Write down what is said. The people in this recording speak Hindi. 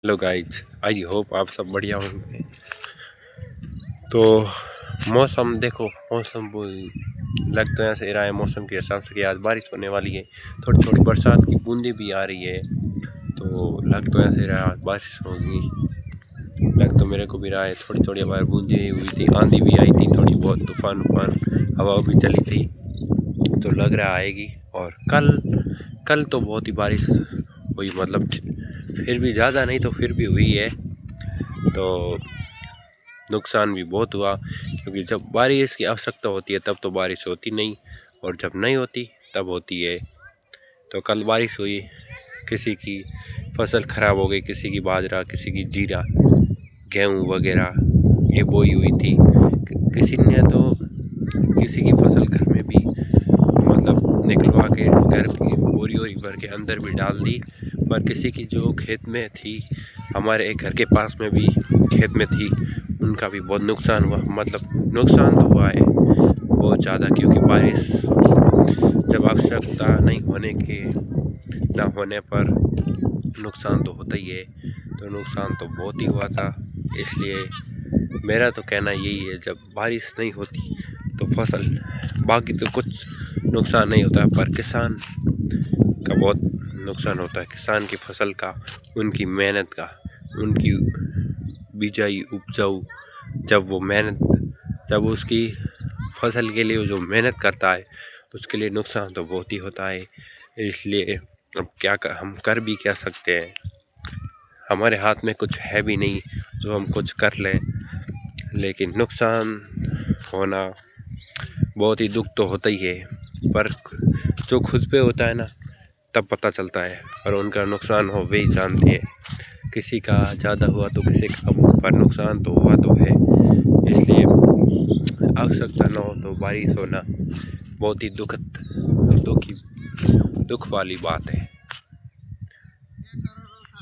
हेलो गाइज, आई होप आप सब बढ़िया होंगे। तो मौसम देखो, मौसम लग तो ऐसे रहा है मौसम के हिसाब से कि आज बारिश होने वाली है। थोड़ी थोड़ी बरसात की बूंदें भी आ रही है, तो लग तो ऐसे रहा आज बारिश होगी। लग तो मेरे को भी रहा है, थोड़ी थोड़ी बार बूंदें हुई थी, आंधी भी आई थी, थोड़ी बहुत तूफान हवा भी चली थी, तो लग रहा आएगी। और कल तो बहुत ही बारिश हुई, मतलब फिर भी ज़्यादा नहीं तो फिर भी हुई है। तो नुकसान भी बहुत हुआ, क्योंकि जब बारिश की आवश्यकता होती है तब तो बारिश होती नहीं, और जब नहीं होती तब होती है। तो कल बारिश हुई, किसी की फसल खराब हो गई, किसी की बाजरा, किसी की जीरा, गेहूँ वगैरह ये बोई हुई थी। किसी ने तो किसी की फसल घर में भी मतलब निकलवा के घर की बोरी वोरी भर के अंदर भी डाल दी। पर किसी की जो खेत में थी, हमारे एक घर के पास में भी खेत में थी, उनका भी बहुत नुकसान हुआ। मतलब नुकसान तो हुआ है बहुत ज़्यादा, क्योंकि बारिश जब आवश्यकता नहीं होने के ना होने पर नुकसान तो होता ही है। तो नुकसान तो बहुत ही हुआ था। इसलिए मेरा तो कहना यही है, जब बारिश नहीं होती तो फसल, बाकी तो कुछ नुकसान नहीं होता, पर किसान का बहुत नुकसान होता है। किसान की फसल का, उनकी मेहनत का, उनकी बिजाई उपजाऊ, जब उसकी फसल के लिए जो मेहनत करता है उसके लिए नुकसान तो बहुत ही होता है। इसलिए अब हम कर भी क्या सकते हैं, हमारे हाथ में कुछ है भी नहीं जो हम कुछ कर लें। लेकिन नुकसान होना बहुत ही दुख तो होता ही है, पर जो खुद पे होता है ना तब पता चलता है, और उनका नुकसान हो वे ही जानते हैं। किसी का ज़्यादा हुआ तो किसी का कम, पर नुकसान तो हुआ तो है। इसलिए आवश्यकता न हो तो बारिश होना बहुत ही दुख वाली बात है।